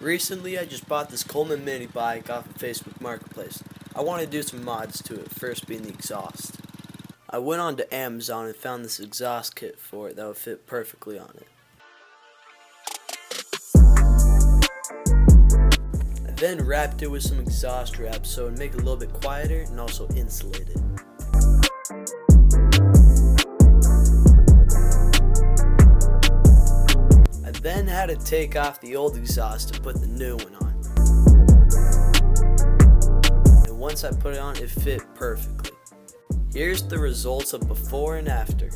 Recently, I just bought this Coleman mini bike off of Facebook Marketplace. I wanted to do some mods to it, first being the exhaust. I went on to Amazon and found this exhaust kit for it that would fit perfectly on it. I then wrapped it with some exhaust wrap so it would make it a little bit quieter and also insulated. I then had to take off the old exhaust to put the new one on. And once I put it on, it fit perfectly. Here's the results of before and after.